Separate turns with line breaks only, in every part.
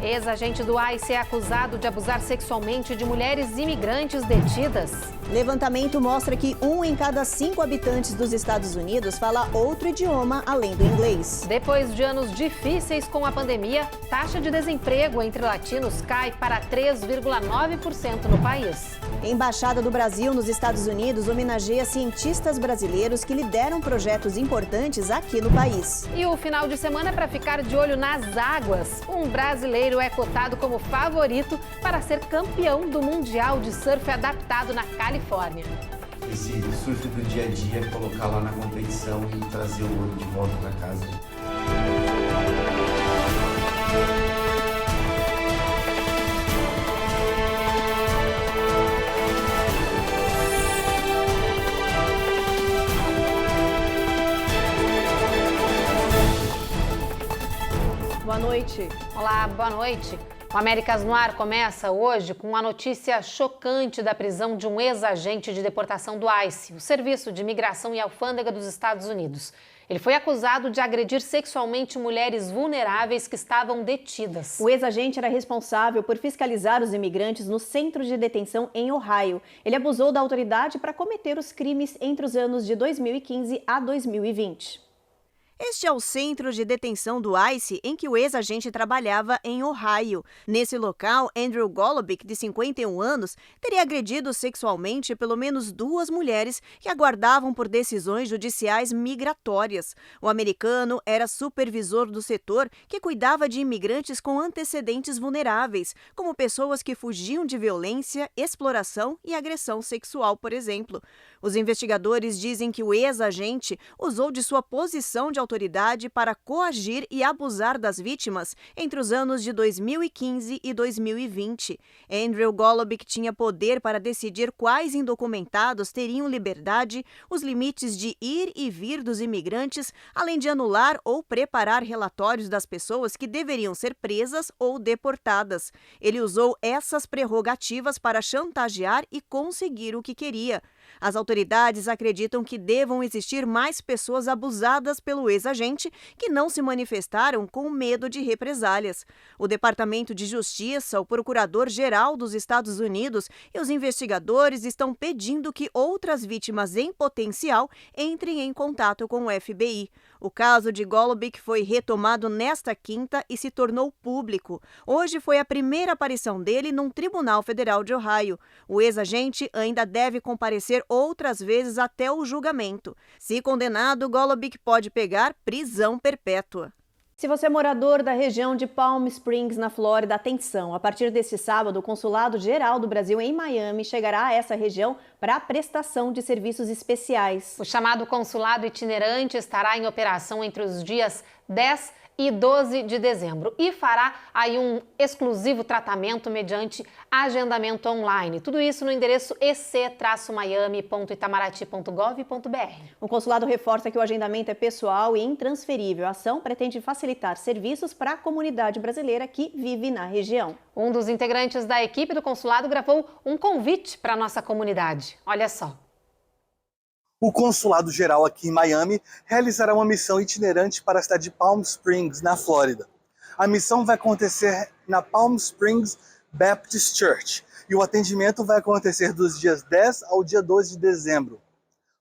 Ex-agente do ICE é acusado de abusar sexualmente de mulheres imigrantes detidas.
Levantamento mostra que 1 em cada 5 habitantes dos Estados Unidos fala outro idioma além do inglês.
Depois de anos difíceis com a pandemia, taxa de desemprego entre latinos cai para 3,9% no país.
Embaixada do Brasil nos Estados Unidos homenageia cientistas brasileiros que lideram projetos importantes aqui no país.
E o final de semana é para ficar de olho nas águas. Um brasileiro é cotado como favorito para ser campeão do Mundial de Surf Adaptado na Califórnia.
Esse surf do dia a dia, colocar lá na competição e trazer o ouro de volta para casa.
Boa noite.
Olá, boa noite. O Américas no Ar começa hoje com a notícia chocante da prisão de um ex-agente de deportação do ICE, o Serviço de Imigração e Alfândega dos Estados Unidos. Ele foi acusado de agredir sexualmente mulheres vulneráveis que estavam detidas.
O ex-agente era responsável por fiscalizar os imigrantes no centro de detenção em Ohio. Ele abusou da autoridade para cometer os crimes entre os anos de 2015 a 2020. Este é o centro de detenção do ICE em que o ex-agente trabalhava em Ohio. Nesse local, Andrew Golobic, de 51 anos, teria agredido sexualmente pelo menos 2 mulheres que aguardavam por decisões judiciais migratórias. O americano era supervisor do setor que cuidava de imigrantes com antecedentes vulneráveis, como pessoas que fugiam de violência, exploração e agressão sexual, por exemplo. Os investigadores dizem que o ex-agente usou de sua posição de autoridade para coagir e abusar das vítimas entre os anos de 2015 e 2020. Andrew Golobic tinha poder para decidir quais indocumentados teriam liberdade, os limites de ir e vir dos imigrantes, além de anular ou preparar relatórios das pessoas que deveriam ser presas ou deportadas. Ele usou essas prerrogativas para chantagear e conseguir o que queria. As autoridades acreditam que devam existir mais pessoas abusadas pelo ex-agente que não se manifestaram com medo de represálias. O Departamento de Justiça, o Procurador-Geral dos Estados Unidos e os investigadores estão pedindo que outras vítimas em potencial entrem em contato com o FBI. O caso de Golobic foi retomado nesta quinta e se tornou público. Hoje foi a primeira aparição dele num tribunal federal de Ohio. O ex-agente ainda deve comparecer outras vezes até o julgamento. Se condenado, Golobic pode pegar prisão perpétua. Se você é morador da região de Palm Springs, na Flórida, atenção! A partir deste sábado, o Consulado-Geral do Brasil em Miami chegará a essa região para a prestação de serviços especiais.
O chamado consulado itinerante estará em operação entre os dias 10 e 12 de dezembro e fará aí um exclusivo tratamento mediante agendamento online. Tudo isso no endereço ec-miami.itamaraty.gov.br.
O consulado reforça que o agendamento é pessoal e intransferível. A ação pretende facilitar serviços para a comunidade brasileira que vive na região.
Um dos integrantes da equipe do consulado gravou um convite para a nossa comunidade. Olha só.
O Consulado Geral aqui em Miami realizará uma missão itinerante para a cidade de Palm Springs, na Flórida. A missão vai acontecer na Palm Springs Baptist Church e o atendimento vai acontecer dos dias 10 ao dia 12 de dezembro.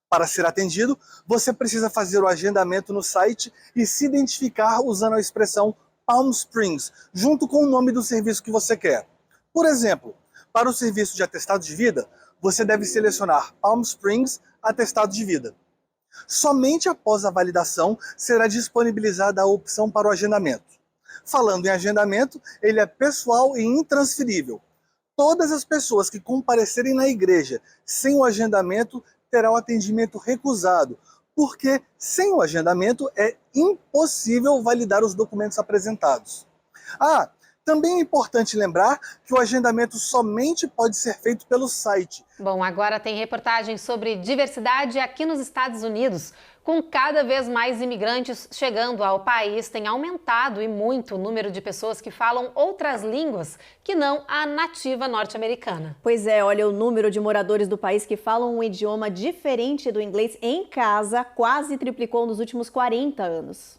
Para ser atendido, você precisa fazer o agendamento no site e se identificar usando a expressão Palm Springs, junto com o nome do serviço que você quer. Por exemplo, para o serviço de atestado de vida, você deve selecionar Palm Springs Atestado de Vida. Somente após a validação será disponibilizada a opção para o agendamento. Falando em agendamento, ele é pessoal e intransferível. Todas as pessoas que comparecerem na igreja sem o agendamento terão atendimento recusado, porque sem o agendamento é impossível validar os documentos apresentados. Também é importante lembrar que o agendamento somente pode ser feito pelo site.
Bom, agora tem reportagem sobre diversidade aqui nos Estados Unidos. Com cada vez mais imigrantes chegando ao país, tem aumentado e muito o número de pessoas que falam outras línguas que não a nativa norte-americana.
Pois é, olha, o número de moradores do país que falam um idioma diferente do inglês em casa quase triplicou nos últimos 40 anos.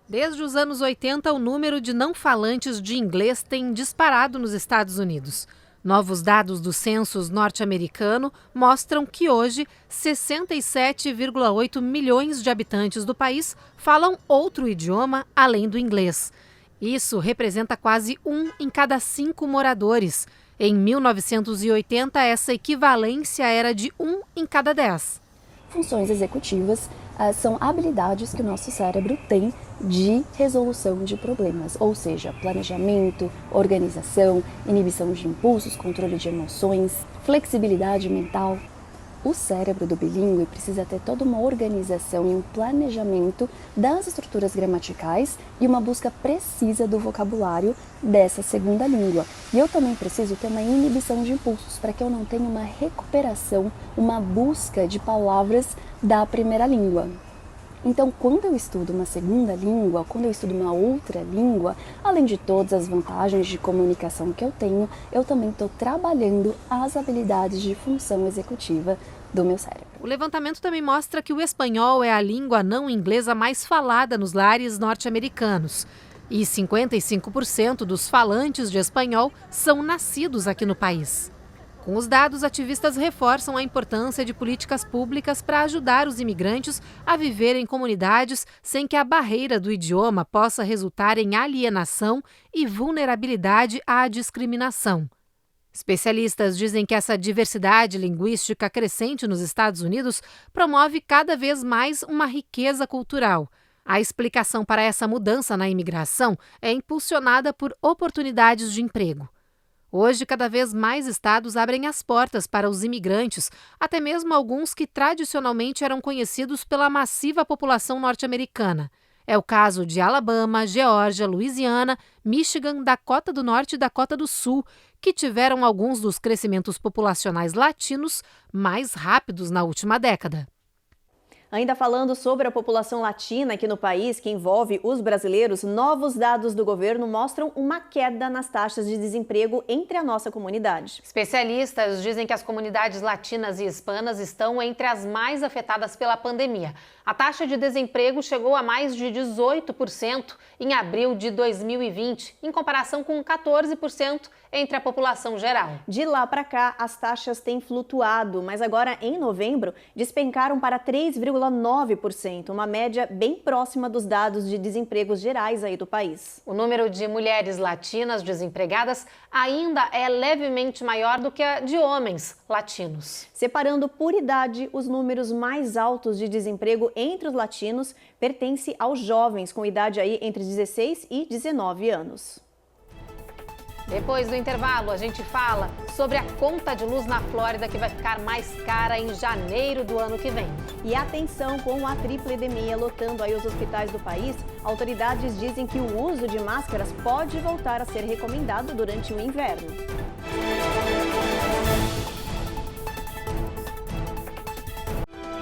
Desde os anos 80, o número de não falantes de inglês tem disparado nos Estados Unidos. Novos dados do censo norte-americano mostram que hoje 67,8 milhões de habitantes do país falam outro idioma além do inglês. Isso representa quase 1 em cada 5 moradores. Em 1980, essa equivalência era de 1 em cada 10.
Funções executivas são habilidades que o nosso cérebro tem de resolução de problemas, ou seja, planejamento, organização, inibição de impulsos, controle de emoções, flexibilidade mental. O cérebro do bilíngue precisa ter toda uma organização e um planejamento das estruturas gramaticais e uma busca precisa do vocabulário dessa segunda língua. E eu também preciso ter uma inibição de impulsos para que eu não tenha uma recuperação, uma busca de palavras da primeira língua. Então, quando eu estudo uma segunda língua, quando eu estudo uma outra língua, além de todas as vantagens de comunicação que eu tenho, eu também estou trabalhando as habilidades de função executiva do meu cérebro.
O levantamento também mostra que o espanhol é a língua não inglesa mais falada nos lares norte-americanos. E 55% dos falantes de espanhol são nascidos aqui no país. Com os dados, ativistas reforçam a importância de políticas públicas para ajudar os imigrantes a viver em comunidades sem que a barreira do idioma possa resultar em alienação e vulnerabilidade à discriminação. Especialistas dizem que essa diversidade linguística crescente nos Estados Unidos promove cada vez mais uma riqueza cultural. A explicação para essa mudança na imigração é impulsionada por oportunidades de emprego. Hoje, cada vez mais estados abrem as portas para os imigrantes, até mesmo alguns que tradicionalmente eram conhecidos pela massiva população norte-americana. É o caso de Alabama, Geórgia, Louisiana, Michigan, Dakota do Norte e Dakota do Sul, que tiveram alguns dos crescimentos populacionais latinos mais rápidos na última década.
Ainda falando sobre a população latina aqui no país, que envolve os brasileiros, novos dados do governo mostram uma queda nas taxas de desemprego entre a nossa comunidade.
Especialistas dizem que as comunidades latinas e hispanas estão entre as mais afetadas pela pandemia. A taxa de desemprego chegou a mais de 18% em abril de 2020, em comparação com 14% entre a população geral.
De lá para cá, as taxas têm flutuado, mas agora em novembro despencaram para 3,9%, uma média bem próxima dos dados de desempregos gerais aí do país.
O número de mulheres latinas desempregadas ainda é levemente maior do que a de homens latinos.
Separando por idade, os números mais altos de desemprego entre os latinos pertencem aos jovens com idade aí entre 16 e 19 anos.
Depois do intervalo, a gente fala sobre a conta de luz na Flórida que vai ficar mais cara em janeiro do ano que vem.
E atenção, com a tripledemia lotando aí os hospitais do país, autoridades dizem que o uso de máscaras pode voltar a ser recomendado durante o inverno.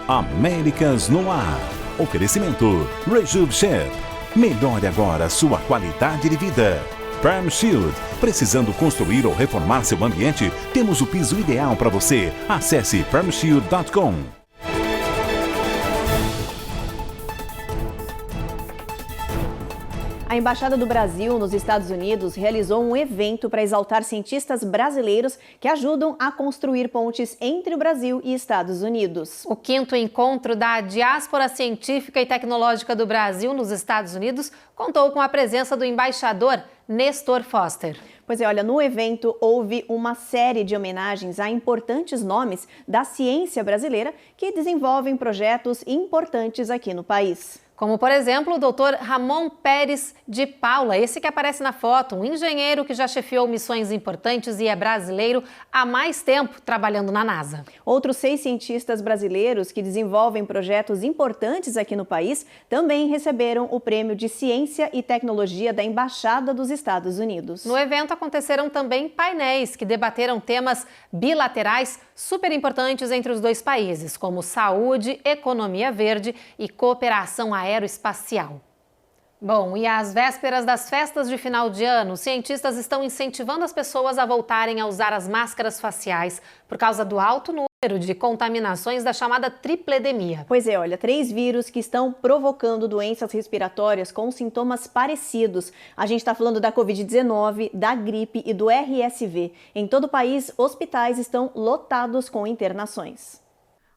Américas no Ar. Oferecimento Rejub Chef. Melhore agora sua qualidade de vida. Perm Shield. Precisando construir ou reformar seu ambiente? Temos o piso ideal para você. Acesse permshield.com.
A Embaixada do Brasil nos Estados Unidos realizou um evento para exaltar cientistas brasileiros que ajudam a construir pontes entre o Brasil e Estados Unidos.
O 5º encontro da Diáspora Científica e Tecnológica do Brasil nos Estados Unidos contou com a presença do embaixador Nestor Foster.
Pois é, olha, no evento houve uma série de homenagens a importantes nomes da ciência brasileira que desenvolvem projetos importantes aqui no país.
Como, por exemplo, o Dr. Ramon Pérez de Paula, esse que aparece na foto, um engenheiro que já chefiou missões importantes e é brasileiro há mais tempo trabalhando na NASA.
Outros 6 cientistas brasileiros que desenvolvem projetos importantes aqui no país também receberam o Prêmio de Ciência e Tecnologia da Embaixada dos Estados Unidos.
No evento aconteceram também painéis que debateram temas bilaterais super importantes entre os dois países, como saúde, economia verde e cooperação aeroespacial. Bom, e às vésperas das festas de final de ano, cientistas estão incentivando as pessoas a voltarem a usar as máscaras faciais por causa do alto número de contaminações da chamada tripledemia.
Pois é, olha, 3 vírus que estão provocando doenças respiratórias com sintomas parecidos. A gente está falando da Covid-19, da gripe e do RSV. Em todo o país, hospitais estão lotados com internações.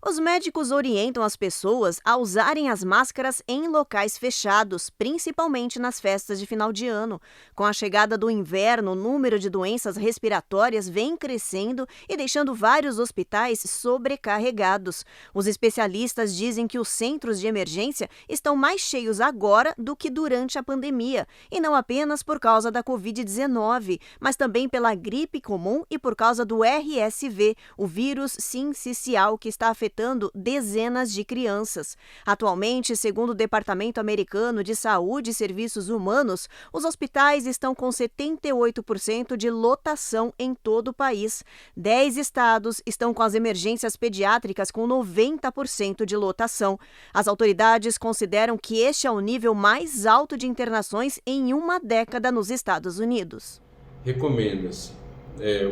Os médicos orientam as pessoas a usarem as máscaras em locais fechados, principalmente nas festas de final de ano. Com a chegada do inverno, o número de doenças respiratórias vem crescendo e deixando vários hospitais sobrecarregados. Os especialistas dizem que os centros de emergência estão mais cheios agora do que durante a pandemia, e não apenas por causa da Covid-19, mas também pela gripe comum e por causa do RSV, o vírus sincicial que está afetando dezenas de crianças. Atualmente, segundo o Departamento Americano de Saúde e Serviços Humanos, os hospitais estão com 78% de lotação em todo o país. 10 estados estão com as emergências pediátricas com 90% de lotação. As autoridades consideram que este é o nível mais alto de internações em uma década nos Estados Unidos.
Recomenda-se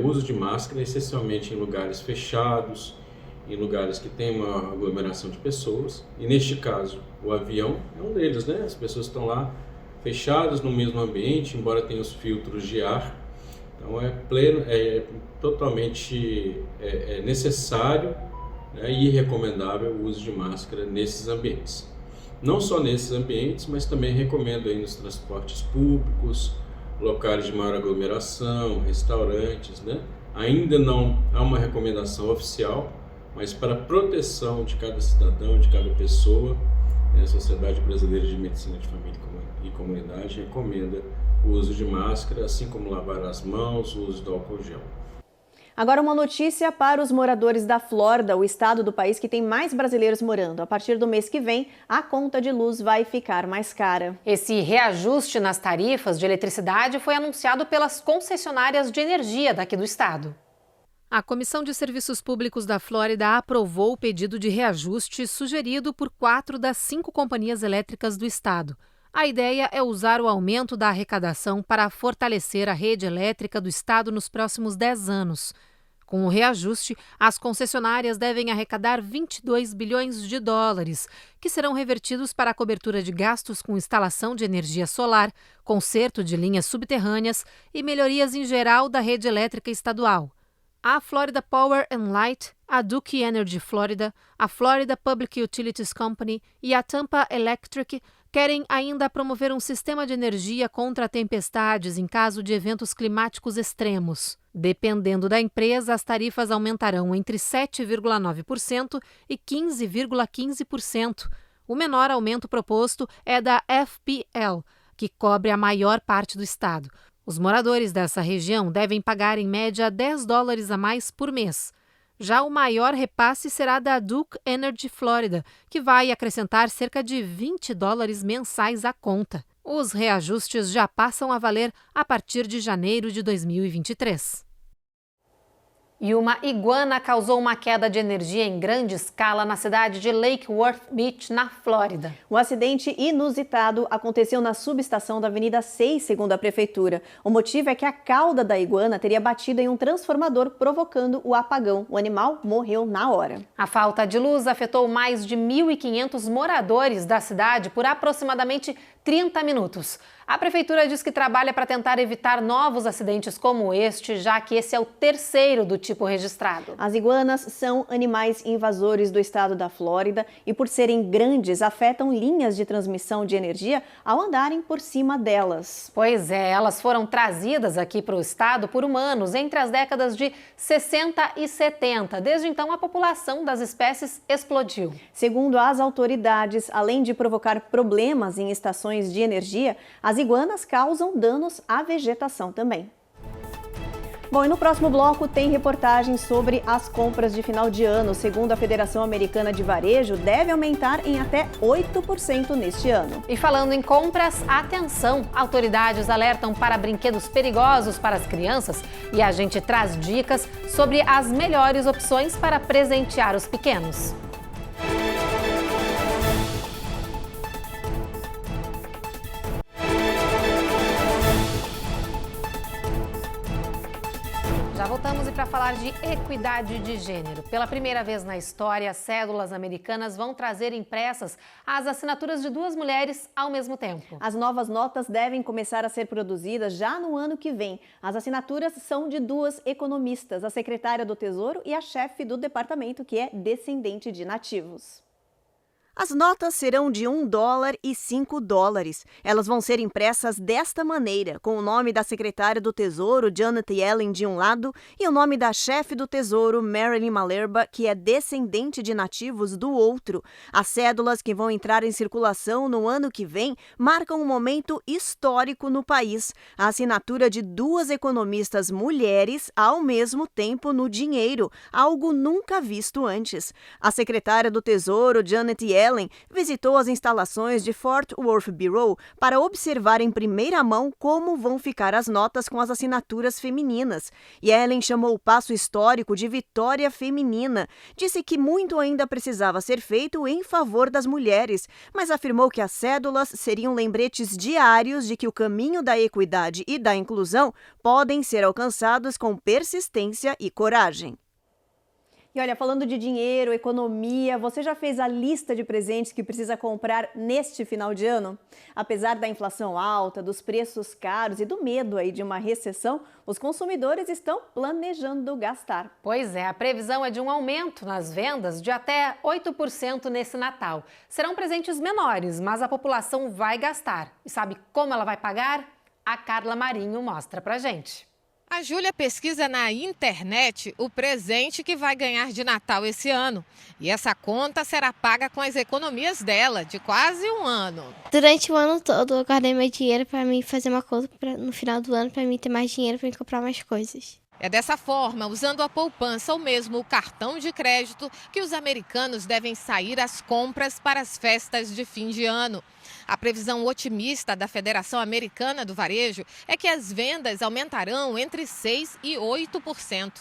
o uso de máscara, essencialmente em lugares fechados, em lugares que tem uma aglomeração de pessoas, e neste caso o avião é um deles, né? As pessoas estão lá fechadas no mesmo ambiente, embora tenha os filtros de ar, então é totalmente necessário, né, e recomendável o uso de máscara nesses ambientes. Não só nesses ambientes, mas também recomendo aí nos transportes públicos, locais de maior aglomeração, restaurantes, né? Ainda não há uma recomendação oficial, mas para a proteção de cada cidadão, de cada pessoa, a Sociedade Brasileira de Medicina de Família e Comunidade recomenda o uso de máscara, assim como lavar as mãos, o uso do álcool gel.
Agora uma notícia para os moradores da Flórida, o estado do país que tem mais brasileiros morando. A partir do mês que vem, a conta de luz vai ficar mais cara.
Esse reajuste nas tarifas de eletricidade foi anunciado pelas concessionárias de energia daqui do estado. A Comissão de Serviços Públicos da Flórida aprovou o pedido de reajuste sugerido por 4 das 5 companhias elétricas do estado. A ideia é usar o aumento da arrecadação para fortalecer a rede elétrica do estado nos próximos 10 anos. Com o reajuste, as concessionárias devem arrecadar 22 bilhões de dólares, que serão revertidos para a cobertura de gastos com instalação de energia solar, conserto de linhas subterrâneas e melhorias em geral da rede elétrica estadual. A Florida Power and Light, a Duke Energy Florida, a Florida Public Utilities Company e a Tampa Electric querem ainda promover um sistema de energia contra tempestades em caso de eventos climáticos extremos. Dependendo da empresa, as tarifas aumentarão entre 7,9% e 15,15%. O menor aumento proposto é da FPL, que cobre a maior parte do estado. Os moradores dessa região devem pagar em média $10 a mais por mês. Já o maior repasse será da Duke Energy Florida, que vai acrescentar cerca de $20 mensais à conta. Os reajustes já passam a valer a partir de janeiro de 2023. E uma iguana causou uma queda de energia em grande escala na cidade de Lake Worth Beach, na Flórida.
O acidente inusitado aconteceu na subestação da Avenida 6, segundo a prefeitura. O motivo é que a cauda da iguana teria batido em um transformador, provocando o apagão. O animal morreu na hora.
A falta de luz afetou mais de 1.500 moradores da cidade por aproximadamente 30 minutos. A prefeitura diz que trabalha para tentar evitar novos acidentes como este, já que esse é o terceiro do tipo registrado.
As iguanas são animais invasores do estado da Flórida e, por serem grandes, afetam linhas de transmissão de energia ao andarem por cima delas.
Pois é, elas foram trazidas aqui para o estado por humanos entre as décadas de 60 e 70. Desde então, a população das espécies explodiu.
Segundo as autoridades, além de provocar problemas em estações de energia, as iguanas causam danos à vegetação também. Bom, e no próximo bloco tem reportagem sobre as compras de final de ano. Segundo a Federação Americana de Varejo, deve aumentar em até 8% neste ano.
E falando em compras, atenção! Autoridades alertam para brinquedos perigosos para as crianças e a gente traz dicas sobre as melhores opções para presentear os pequenos. Já voltamos e para falar de equidade de gênero. Pela primeira vez na história, cédulas americanas vão trazer impressas as assinaturas de 2 mulheres ao mesmo tempo.
As novas notas devem começar a ser produzidas já no ano que vem. As assinaturas são de 2 economistas, a secretária do Tesouro e a chefe do departamento, que é descendente de nativos. As notas serão de $1 e $5. Elas vão ser impressas desta maneira, com o nome da secretária do Tesouro, Janet Yellen, de um lado, e o nome da chefe do Tesouro, Marilyn Malerba, que é descendente de nativos, do outro. As cédulas que vão entrar em circulação no ano que vem marcam um momento histórico no país. A assinatura de 2 economistas mulheres ao mesmo tempo no dinheiro, algo nunca visto antes. A secretária do Tesouro, Janet Yellen, visitou as instalações de Fort Worth Bureau para observar em primeira mão como vão ficar as notas com as assinaturas femininas. Yellen chamou o passo histórico de vitória feminina. Disse que muito ainda precisava ser feito em favor das mulheres, mas afirmou que as cédulas seriam lembretes diários de que o caminho da equidade e da inclusão podem ser alcançados com persistência e coragem. E olha, falando de dinheiro, economia, você já fez a lista de presentes que precisa comprar neste final de ano? Apesar da inflação alta, dos preços caros e do medo aí de uma recessão, os consumidores estão planejando gastar.
Pois é, a previsão é de um aumento nas vendas de até 8% nesse Natal. Serão presentes menores, mas a população vai gastar. E sabe como ela vai pagar? A Carla Marinho mostra pra gente.
A Júlia pesquisa na internet o presente que vai ganhar de Natal esse ano. E essa conta será paga com as economias dela, de quase um ano.
Durante o ano todo eu guardei meu dinheiro para mim fazer uma conta no final do ano, para mim ter mais dinheiro para comprar mais coisas.
É dessa forma, usando a poupança ou mesmo o cartão de crédito, que os americanos devem sair às compras para as festas de fim de ano. A previsão otimista da Federação Americana do Varejo é que as vendas aumentarão entre 6% e 8%.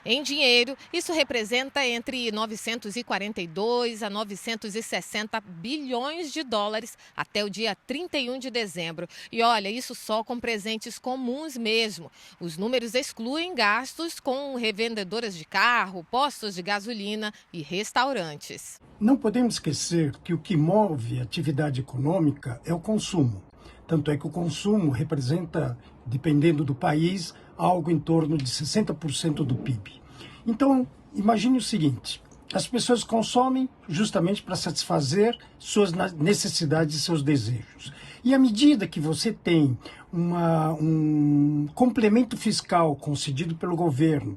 Em dinheiro, isso representa entre 942 a 960 bilhões de dólares até o dia 31 de dezembro. E olha, isso só com presentes comuns mesmo. Os números excluem gastos com revendedoras de carro, postos de gasolina e restaurantes.
Não podemos esquecer que o que move a atividade econômica é o consumo. Tanto é que o consumo representa, dependendo do país, algo em torno de 60% do PIB. Então, imagine o seguinte, as pessoas consomem justamente para satisfazer suas necessidades e seus desejos. E à medida que você tem um complemento fiscal concedido pelo governo,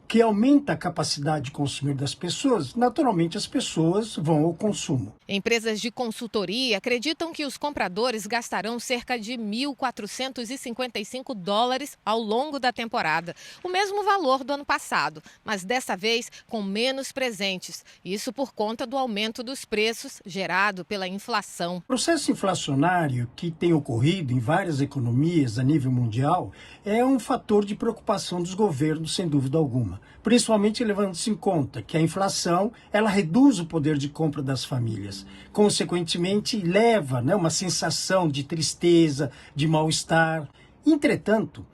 que aumenta a capacidade de consumir das pessoas, naturalmente as pessoas vão ao consumo.
Empresas de consultoria acreditam que os compradores gastarão cerca de $1.455 ao longo da temporada, o mesmo valor do ano passado, mas dessa vez com menos presentes. Isso por conta do aumento dos preços gerado pela inflação.
O processo inflacionário que tem ocorrido em várias economias a nível mundial é um fator de preocupação dos governos, sem dúvida alguma. Principalmente levando-se em conta que a inflação ela reduz o poder de compra das famílias. Consequentemente, leva uma sensação de tristeza, de mal-estar. Entretanto,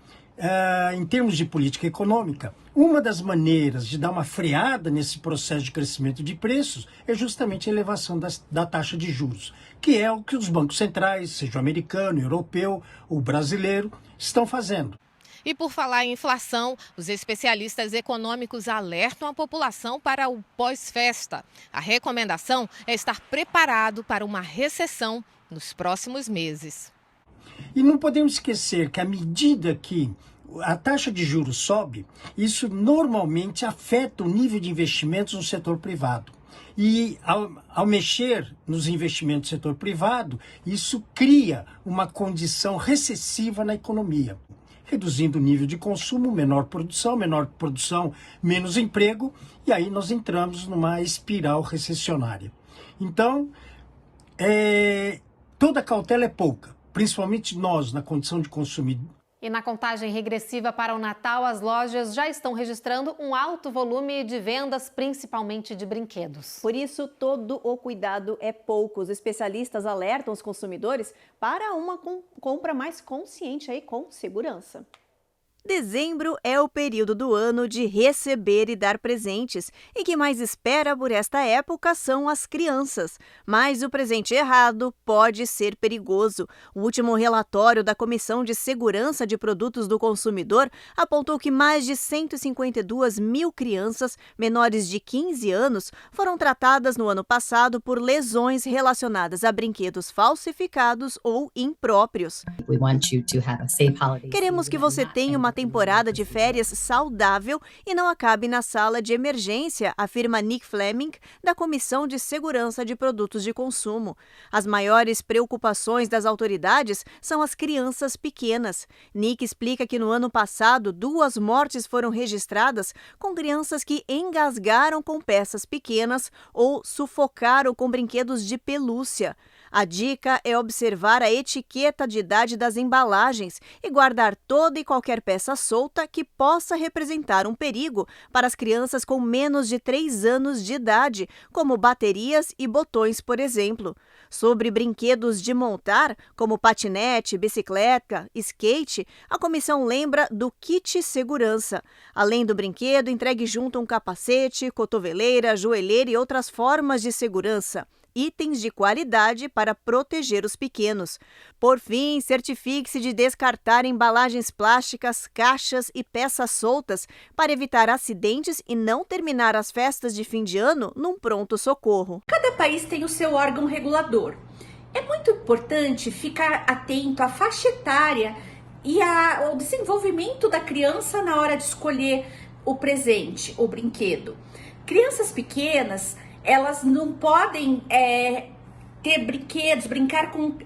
em termos de política econômica, uma das maneiras de dar uma freada nesse processo de crescimento de preços é justamente a elevação da taxa de juros, que é o que os bancos centrais, seja o americano, o europeu, o brasileiro, estão fazendo.
E por falar em inflação, os especialistas econômicos alertam a população para o pós-festa. A recomendação é estar preparado para uma recessão nos próximos meses.
E não podemos esquecer que à medida que a taxa de juros sobe, isso normalmente afeta o nível de investimentos no setor privado. E ao mexer nos investimentos do setor privado, isso cria uma condição recessiva na economia, reduzindo o nível de consumo, menor produção, menos emprego, e aí nós entramos numa espiral recessionária. Então, toda cautela é pouca, principalmente nós, na condição de consumidor.
E na contagem regressiva para o Natal, as lojas já estão registrando um alto volume de vendas, principalmente de brinquedos.
Por isso, todo o cuidado é pouco. Os especialistas alertam os consumidores para uma compra mais consciente aí, com segurança. Dezembro é o período do ano de receber e dar presentes, e quem mais espera por esta época são as crianças. Mas o presente errado pode ser perigoso. O último relatório da Comissão de Segurança de Produtos do Consumidor apontou que mais de 152 mil crianças menores de 15 anos foram tratadas no ano passado por lesões relacionadas a brinquedos falsificados ou impróprios. Queremos que você tenha uma temporada de férias saudável e não acabe na sala de emergência, afirma Nick Fleming, da Comissão de Segurança de Produtos de Consumo. As maiores preocupações das autoridades são as crianças pequenas. Nick explica que no ano passado 2 mortes foram registradas com crianças que engasgaram com peças pequenas ou sufocaram com brinquedos de pelúcia. A dica é observar a etiqueta de idade das embalagens e guardar toda e qualquer peça solta que possa representar um perigo para as crianças com menos de 3 anos de idade, como baterias e botões, por exemplo. Sobre brinquedos de montar, como patinete, bicicleta, skate, a comissão lembra do kit segurança. Além do brinquedo, entregue junto um capacete, cotoveleira, joelheira e outras formas de segurança. Itens de qualidade para proteger os pequenos. Por fim, certifique-se de descartar embalagens plásticas, caixas e peças soltas para evitar acidentes e não terminar as festas de fim de ano num pronto-socorro.
Cada país tem o seu órgão regulador. É muito importante ficar atento à faixa etária e ao desenvolvimento da criança na hora de escolher o presente, o brinquedo. Crianças pequenas, elas não podem ter brinquedos, brincar com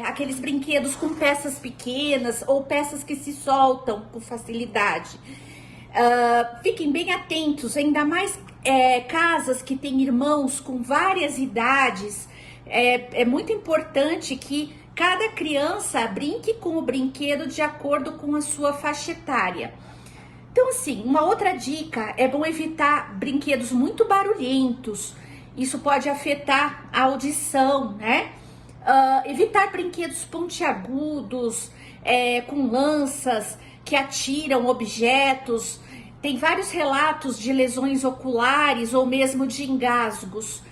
aqueles brinquedos com peças pequenas ou peças que se soltam com facilidade. Fiquem bem atentos, ainda mais casas que têm irmãos com várias idades. É muito importante que cada criança brinque com o brinquedo de acordo com a sua faixa etária. Então, assim, uma outra dica é bom evitar brinquedos muito barulhentos. Isso pode afetar a audição, né? Evitar brinquedos pontiagudos, com lanças que atiram objetos. Tem vários relatos de lesões oculares ou mesmo de engasgos.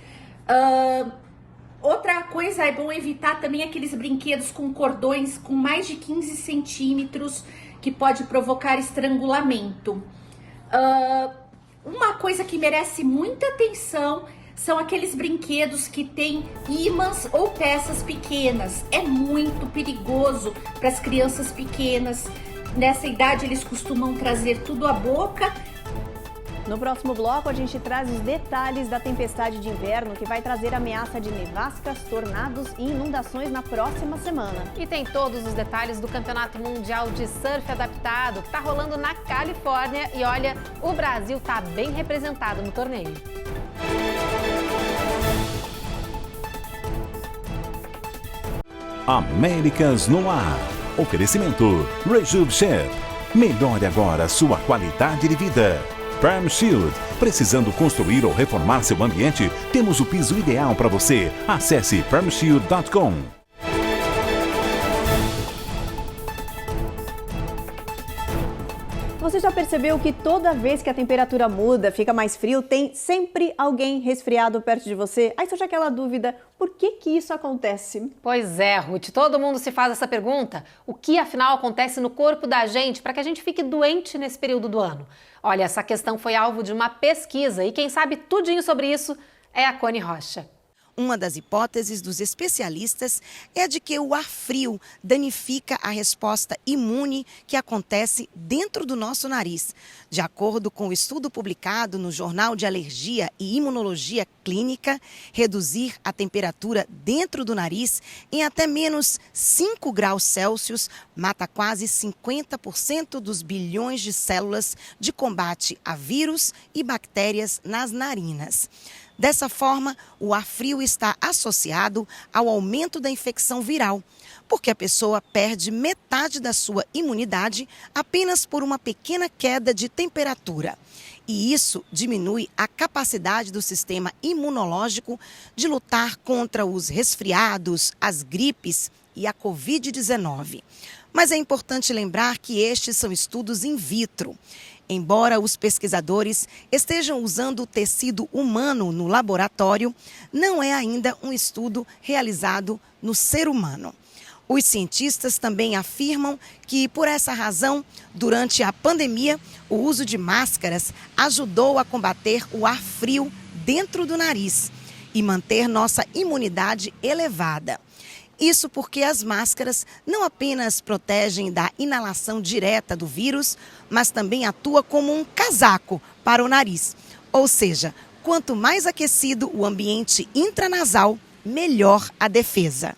Outra coisa, é bom evitar também aqueles brinquedos com cordões com mais de 15 centímetros, que pode provocar estrangulamento. Uma coisa que merece muita atenção são aqueles brinquedos que têm ímãs ou peças pequenas. É muito perigoso para as crianças pequenas. Nessa idade eles costumam trazer tudo à boca.
No próximo bloco, a gente traz os detalhes da tempestade de inverno que vai trazer ameaça de nevascas, tornados e inundações na próxima semana.
E tem todos os detalhes do Campeonato Mundial de Surf Adaptado, que está rolando na Califórnia. E olha, o Brasil está bem representado no torneio.
Américas no Ar. Oferecimento Rejub Chef. Melhore agora sua qualidade de vida. Perm Shield. Precisando construir ou reformar seu ambiente? Temos o piso ideal para você. Acesse permshield.com.
Você já percebeu que toda vez que a temperatura muda, fica mais frio, tem sempre alguém resfriado perto de você? Aí surge aquela dúvida, por que isso acontece?
Pois é, Ruth, todo mundo se faz essa pergunta. O que afinal acontece no corpo da gente para que a gente fique doente nesse período do ano? Olha, essa questão foi alvo de uma pesquisa e quem sabe tudinho sobre isso é a Cone Rocha.
Uma das hipóteses dos especialistas é a de que o ar frio danifica a resposta imune que acontece dentro do nosso nariz. De acordo com o estudo publicado no Jornal de Alergia e Imunologia Clínica, reduzir a temperatura dentro do nariz em até menos 5 graus Celsius mata quase 50% dos bilhões de células de combate a vírus e bactérias nas narinas. Dessa forma, o ar frio está associado ao aumento da infecção viral, porque a pessoa perde metade da sua imunidade apenas por uma pequena queda de temperatura. E isso diminui a capacidade do sistema imunológico de lutar contra os resfriados, as gripes e a Covid-19. Mas é importante lembrar que estes são estudos in vitro. Embora os pesquisadores estejam usando o tecido humano no laboratório, não é ainda um estudo realizado no ser humano. Os cientistas também afirmam que, por essa razão, durante a pandemia, o uso de máscaras ajudou a combater o ar frio dentro do nariz e manter nossa imunidade elevada. Isso porque as máscaras não apenas protegem da inalação direta do vírus, mas também atuam como um casaco para o nariz. Ou seja, quanto mais aquecido o ambiente intranasal, melhor a defesa.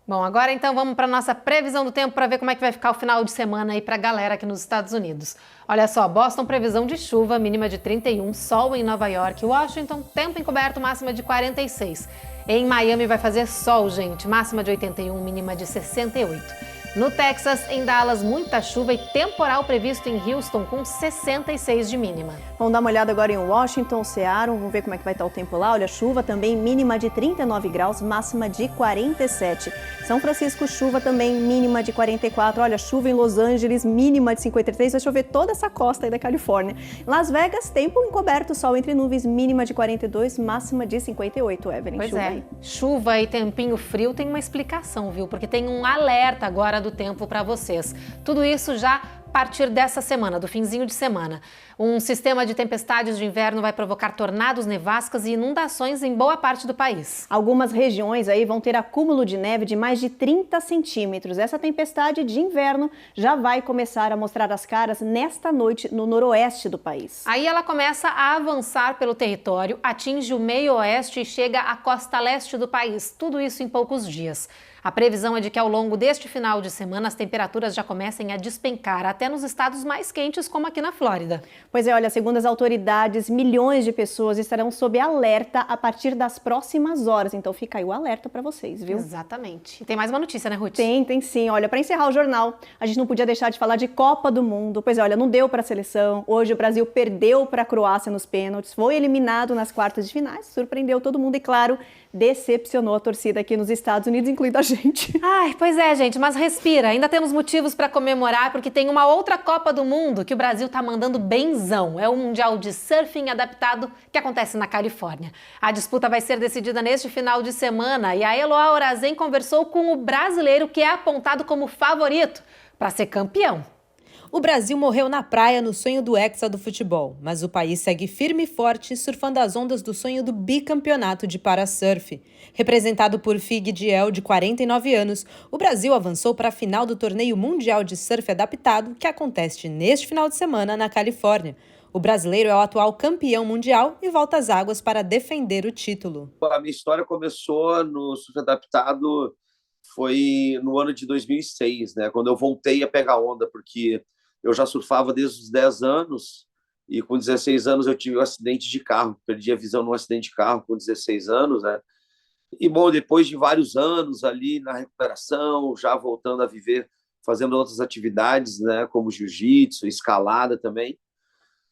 Bom, agora então vamos para a nossa previsão do tempo para ver como é que vai ficar o final de semana aí para a galera aqui nos Estados Unidos. Olha só, Boston, previsão de chuva, mínima de 31, sol em Nova York, Washington, tempo encoberto, máxima de 46. Em Miami vai fazer sol, gente, máxima de 81, mínima de 68. No Texas, em Dallas, muita chuva e temporal previsto em Houston com 66 de mínima.
Vamos dar uma olhada agora em Washington, Seattle, vamos ver como é que vai estar o tempo lá. Olha, chuva também, mínima de 39 graus, máxima de 47. São Francisco, chuva também, mínima de 44. Olha, chuva em Los Angeles, mínima de 53. Vai chover toda essa costa aí da Califórnia. Las Vegas, tempo encoberto, sol entre nuvens, mínima de 42, máxima de 58, Evelyn.
Pois
chuva
é,
aí.
Chuva e tempinho frio tem uma explicação, viu? Porque tem um alerta agora do tempo para vocês. Tudo isso já a partir dessa semana, do finzinho de semana. Um sistema de tempestades de inverno vai provocar tornados, nevascas e inundações em boa parte do país.
Algumas regiões aí vão ter acúmulo de neve de mais de 30 centímetros. Essa tempestade de inverno já vai começar a mostrar as caras nesta noite no noroeste do país.
Aí ela começa a avançar pelo território, atinge o meio oeste e chega à costa leste do país. Tudo isso em poucos dias. A previsão é de que ao longo deste final de semana as temperaturas já comecem a despencar, até nos estados mais quentes, como aqui na Flórida.
Pois é, olha, segundo as autoridades, milhões de pessoas estarão sob alerta a partir das próximas horas. Então fica aí o alerta para vocês, viu?
Exatamente. E tem mais uma notícia, né, Ruth?
Tem sim. Olha, para encerrar o jornal, a gente não podia deixar de falar de Copa do Mundo. Pois é, olha, não deu para a seleção. Hoje o Brasil perdeu para a Croácia nos pênaltis, foi eliminado nas quartas de finais, surpreendeu todo mundo e, claro, decepcionou a torcida aqui nos Estados Unidos, incluindo a gente.
Ai, pois é, gente, mas respira. Ainda temos motivos para comemorar, porque tem uma outra Copa do Mundo que o Brasil tá mandando benzão. É o Mundial de Surfing Adaptado que acontece na Califórnia. A disputa vai ser decidida neste final de semana e a Eloá Orazen conversou com o brasileiro que é apontado como favorito para ser campeão.
O Brasil morreu na praia no sonho do hexa do futebol, mas o país segue firme e forte surfando as ondas do sonho do bicampeonato de parasurf. Representado por Fig Diel, de 49 anos, o Brasil avançou para a final do torneio mundial de surf adaptado que acontece neste final de semana na Califórnia. O brasileiro é o atual campeão mundial e volta às águas para defender o título.
A minha história começou no surf adaptado, foi no ano de 2006, né, quando eu voltei a pegar onda, porque eu já surfava desde os 10 anos e com 16 anos eu tive um acidente de carro, perdi a visão num acidente de carro com 16 anos, né? E, bom, depois de vários anos ali na recuperação, já voltando a viver, fazendo outras atividades, né, como jiu-jitsu, escalada também.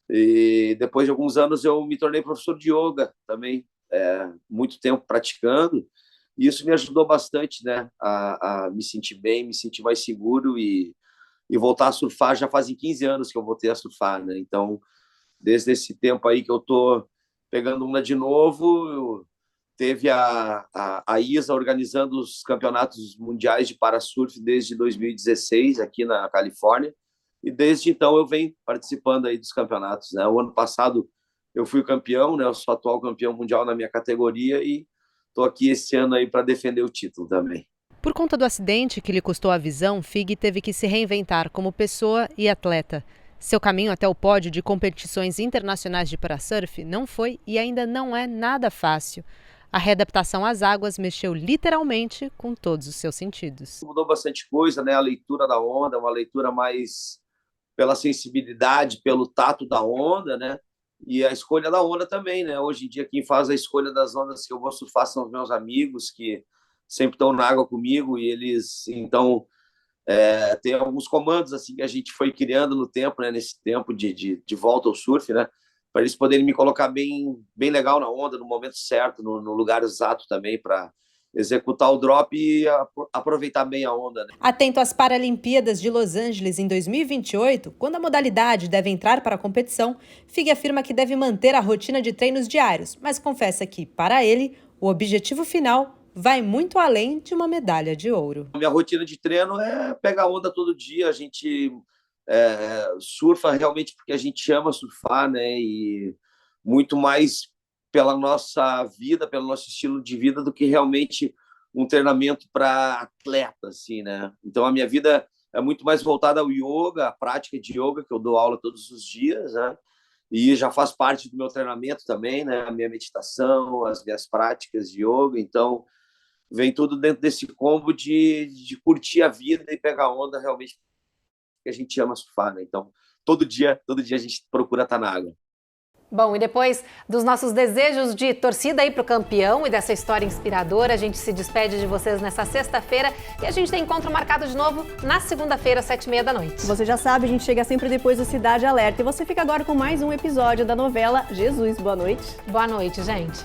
E depois de alguns anos eu me tornei professor de yoga também, muito tempo praticando, e isso me ajudou bastante, né, a me sentir bem, me sentir mais seguro e voltar a surfar. Já fazem 15 anos que eu voltei a surfar, né? Então, desde esse tempo aí que eu tô pegando uma de novo, teve a ISA organizando os campeonatos mundiais de parasurf desde 2016 aqui na Califórnia, e desde então eu venho participando aí dos campeonatos, né? O ano passado eu fui campeão, né? Eu sou atual campeão mundial na minha categoria e tô aqui esse ano aí para defender o título também.
Por conta do acidente que lhe custou a visão, Fig teve que se reinventar como pessoa e atleta. Seu caminho até o pódio de competições internacionais de parasurf não foi e ainda não é nada fácil. A readaptação às águas mexeu literalmente com todos os seus sentidos.
Mudou bastante coisa, né? A leitura da onda, uma leitura mais pela sensibilidade, pelo tato da onda, né? E a escolha da onda também, né? Hoje em dia quem faz a escolha das ondas que eu vou surfar são os meus amigos, que sempre estão na água comigo, e eles, então, tem alguns comandos assim que a gente foi criando no tempo, né, nesse tempo de volta ao surf, né, para eles poderem me colocar bem legal na onda, no momento certo, no lugar exato também, para executar o drop e aproveitar bem a onda, né?
Atento às Paralimpíadas de Los Angeles em 2028, quando a modalidade deve entrar para a competição, Fig afirma que deve manter a rotina de treinos diários, mas confessa que, para ele, o objetivo final vai muito além de uma medalha de ouro.
A minha rotina de treino é pegar onda todo dia, a gente surfa realmente porque a gente ama surfar, né? E muito mais pela nossa vida, pelo nosso estilo de vida, do que realmente um treinamento para atleta, assim, né? Então, a minha vida é muito mais voltada ao yoga, a prática de yoga, que eu dou aula todos os dias, né? E já faz parte do meu treinamento também, né? A minha meditação, as minhas práticas de yoga. Então, vem tudo dentro desse combo de curtir a vida e pegar onda realmente, que a gente ama surfar, né? Então, todo dia a gente procura estar na água.
Bom, e depois dos nossos desejos de torcida aí pro campeão e dessa história inspiradora, a gente se despede de vocês nessa sexta-feira e a gente tem encontro marcado de novo na segunda-feira, 7h30 da noite.
Você já sabe, a gente chega sempre depois do Cidade Alerta e você fica agora com mais um episódio da novela Jesus. Boa noite.
Boa noite, gente.